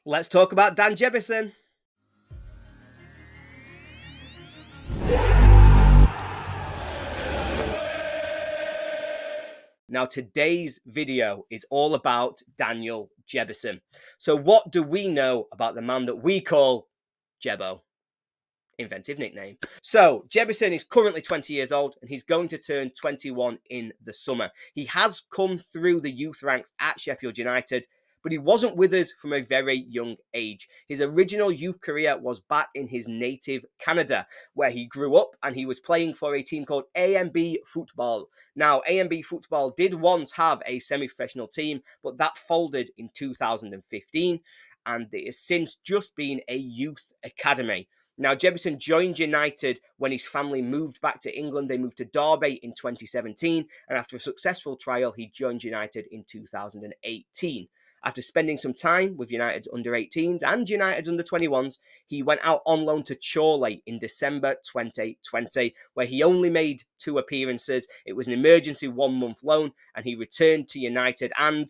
Let's talk about Dan Jebbison. Now, today's video is all about Daniel Jebbison. So what do we know about the man that we call Jebbo? Inventive nickname. So, Jebbison is currently 20 years old and he's going to turn 21 in the summer. He has come through the youth ranks at Sheffield United, but he wasn't with us from a very young age. His original youth career was back in his native Canada, where he grew up and he was playing for a team called 𝗂𝗡𝗏𝗏𝗏𝗏. Now, 𝗂𝗡𝗏𝗏𝗏𝗏 did once have a semi-professional team, but that folded in 2015, and it has since just been a youth academy. Now, Jebbison joined United when his family moved back to England. They moved to Derby in 2017, and after a successful trial, he joined United in 2018. After spending some time with United's under-18s and United's under-21s, he went out on loan to Chorley in December 2020, where he only made 2 appearances. It was an emergency 1-month loan, and he returned to United, and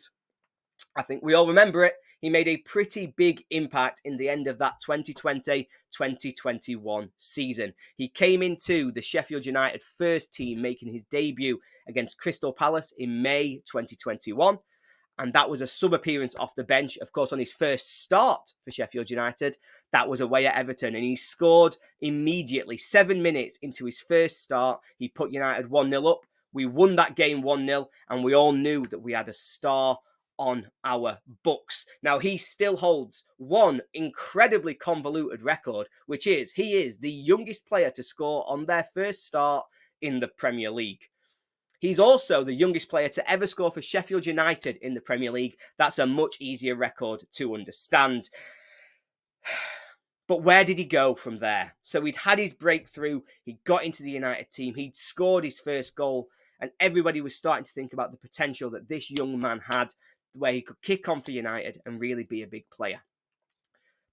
I think we all remember it. He made a pretty big impact in the end of that 2020-2021 season. He came into the Sheffield United first team, making his debut against Crystal Palace in May 2021. And that was a sub-appearance off the bench. Of course, on his first start for Sheffield United, that was away at Everton. And he scored immediately, 7 minutes into his first start. He put United 1-0 up. We won that game 1-0, and we all knew that we had a star on our books. Now, he still holds one incredibly convoluted record, which is he is the youngest player to score on their first start in the Premier League. He's also the youngest player to ever score for Sheffield United in the Premier League. That's a much easier record to understand. But where did he go from there? So he'd had his breakthrough, he got into the United team, he'd scored his first goal, and everybody was starting to think about the potential that this young man had, where he could kick on for United and really be a big player.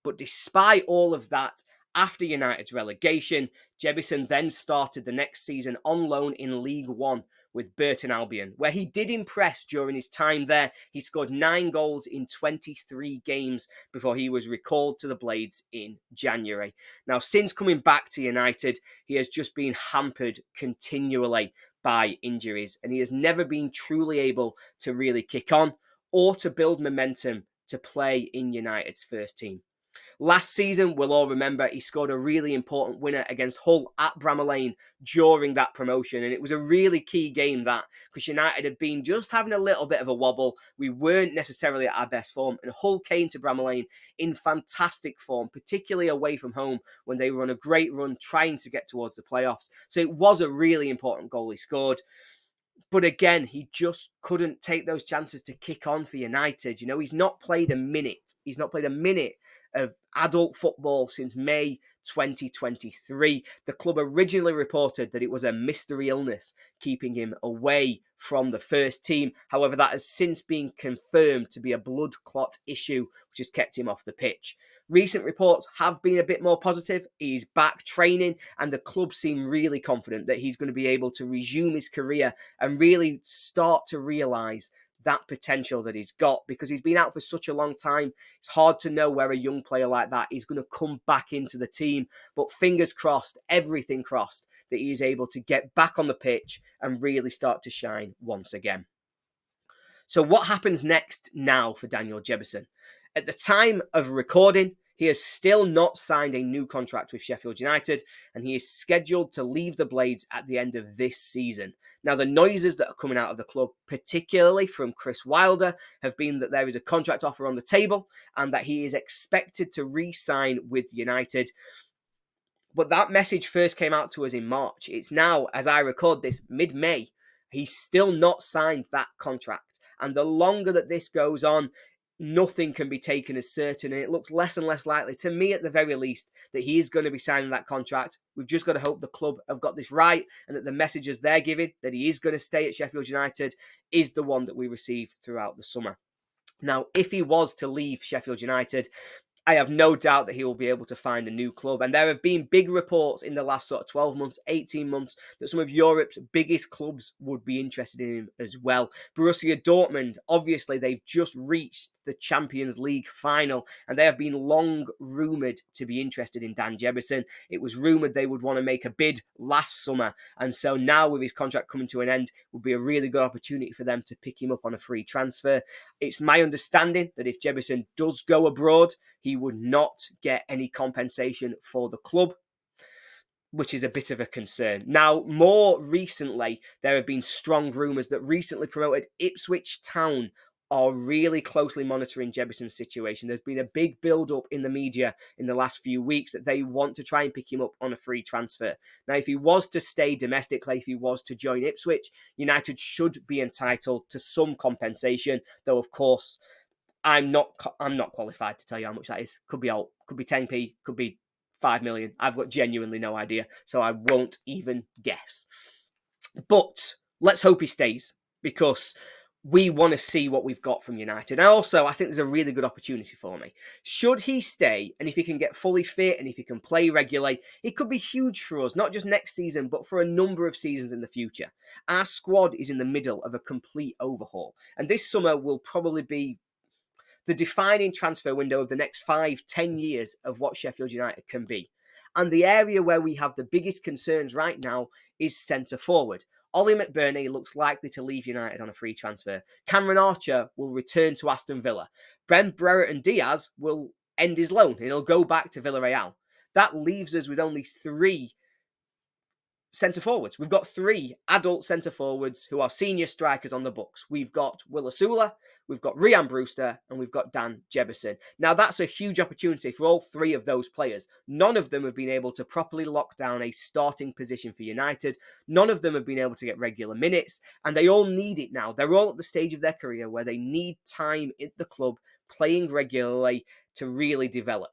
But despite all of that, after United's relegation, Jebbison then started the next season on loan in League One with Burton Albion, where he did impress during his time there. He scored 9 goals in 23 games before he was recalled to the Blades in January. Now, since coming back to United, he has just been hampered continually by injuries, and he has never been truly able to really kick on or to build momentum to play in United's first team. Last season, we'll all remember, he scored a really important winner against Hull at Bramall Lane during that promotion. And it was a really key game that, because United had been just having a little bit of a wobble. We weren't necessarily at our best form. And Hull came to Bramall Lane in fantastic form, particularly away from home when they were on a great run trying to get towards the playoffs. So it was a really important goal he scored. But again, he just couldn't take those chances to kick on for United. You know, he's not played a minute. He's not played a minute of adult football since May 2023. The club originally reported that it was a mystery illness keeping him away from the first team. However, that has since been confirmed to be a blood clot issue, which has kept him off the pitch. Recent reports have been a bit more positive. He's back training, and the club seem really confident that he's going to be able to resume his career and really start to realise that potential that he's got, because he's been out for such a long time. It's hard to know where a young player like that is going to come back into the team, but fingers crossed, everything crossed, that he is able to get back on the pitch and really start to shine once again. So what happens next now for Daniel Jebbison? At the time of recording, he has still not signed a new contract with Sheffield United, and he is scheduled to leave the Blades at the end of this season. Now, the noises that are coming out of the club, particularly from Chris Wilder, have been that there is a contract offer on the table and that he is expected to re-sign with United. But that message first came out to us in March. It's now, as I record this, mid-May. He's still not signed that contract. And the longer that this goes on, nothing can be taken as certain, and it looks less and less likely, to me at the very least, that he is going to be signing that contract. We've just got to hope the club have got this right, and that the messages they're giving, that he is going to stay at Sheffield United, is the one that we receive throughout the summer. Now, if he was to leave Sheffield United, I have no doubt that he will be able to find a new club. And there have been big reports in the last sort of 12 months, 18 months, that some of Europe's biggest clubs would be interested in him as well. Borussia Dortmund, obviously, they've just reached the Champions League final, and they have been long rumoured to be interested in Dan Jebbison. It was rumoured they would want to make a bid last summer, and so now with his contract coming to an end, would be a really good opportunity for them to pick him up on a free transfer. It's my understanding that if Jebbison does go abroad, he would not get any compensation for the club, which is a bit of a concern. Now, more recently, there have been strong rumours that recently promoted Ipswich Town are really closely monitoring Jebbison's situation. There's been a big build-up in the media in the last few weeks that they want to try and pick him up on a free transfer. Now, if he was to stay domestically, if he was to join Ipswich, United should be entitled to some compensation, though, of course, I'm not qualified to tell you how much that is. Could be alt, could be 10p, could be 5 million. I've got genuinely no idea, so I won't even guess. But let's hope he stays, because we want to see what we've got from United. And also, I think there's a really good opportunity for me. Should he stay, and if he can get fully fit, and if he can play regularly, it could be huge for us, not just next season, but for a number of seasons in the future. Our squad is in the middle of a complete overhaul, and this summer will probably be the defining transfer window of the next 5-10 years of what Sheffield United can be. And the area where we have the biggest concerns right now is centre forward. Ollie McBurnie looks likely to leave United on a free transfer. Cameron Archer will return to Aston Villa. Ben Brereton Diaz will end his loan and he'll go back to Villarreal. That leaves us with only 3 centre forwards. We've got 3 adult centre forwards who are senior strikers on the books. We've got 𝗜ļ𝗱𝗶𝗶𝗲, we've got Ryan Brewster, and we've got Dan Jebbison. Now, that's a huge opportunity for all 3 of those players. None of them have been able to properly lock down a starting position for United. None of them have been able to get regular minutes, and they all need it now. They're all at the stage of their career where they need time at the club, playing regularly, to really develop.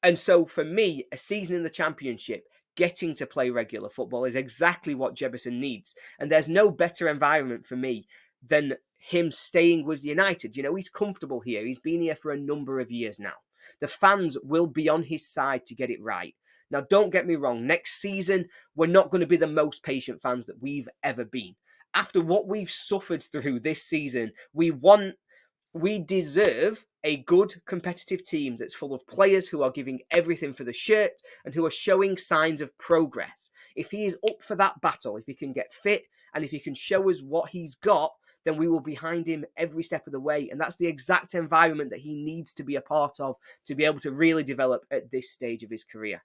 And so, for me, a season in the Championship, getting to play regular football, is exactly what Jebbison needs. And there's no better environment for me than him staying with United. You know, he's comfortable here. He's been here for a number of years now. The fans will be on his side to get it right. Now, don't get me wrong. Next season, we're not going to be the most patient fans that we've ever been. After what we've suffered through this season, we deserve a good competitive team that's full of players who are giving everything for the shirt and who are showing signs of progress. If he is up for that battle, if he can get fit, and if he can show us what he's got, then we will be behind him every step of the way. And that's the exact environment that he needs to be a part of to be able to really develop at this stage of his career.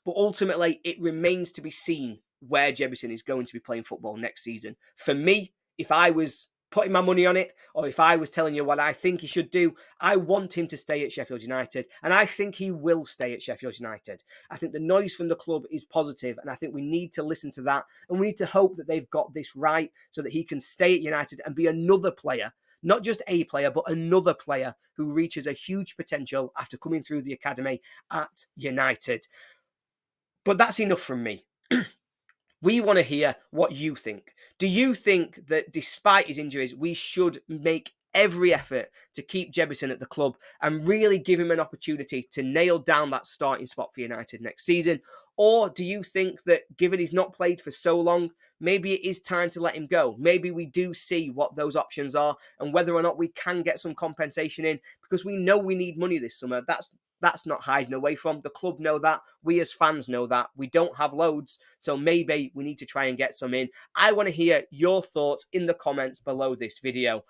But ultimately, it remains to be seen where Jebbison is going to be playing football next season. For me, if I was putting my money on it, or if I was telling you what I think he should do, I want him to stay at Sheffield United, and I think he will stay at Sheffield United. I think the noise from the club is positive, and I think we need to listen to that, and we need to hope that they've got this right so that he can stay at United and be another player, not just a player, but another player who reaches a huge potential after coming through the academy at United. But that's enough from me. We want to hear what you think. Do you think that despite his injuries, we should make every effort to keep Jebbison at the club and really give him an opportunity to nail down that starting spot for United next season? Or do you think that given he's not played for so long, maybe it is time to let him go? Maybe we do see what those options are and whether or not we can get some compensation in, because we know we need money this summer. That's not hiding away from. The club know that. We as fans know that. We don't have loads, so maybe we need to try and get some in. I want to hear your thoughts in the comments below this video.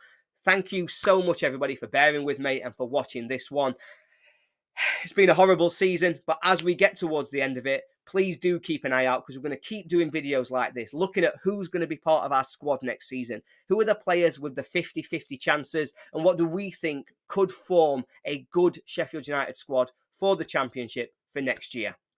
Thank you so much, everybody, for bearing with me and for watching this one. It's been a horrible season, but as we get towards the end of it, please do keep an eye out, because we're going to keep doing videos like this, looking at who's going to be part of our squad next season. Who are the players with the 50-50 chances, and what do we think could form a good Sheffield United squad for the Championship for next year?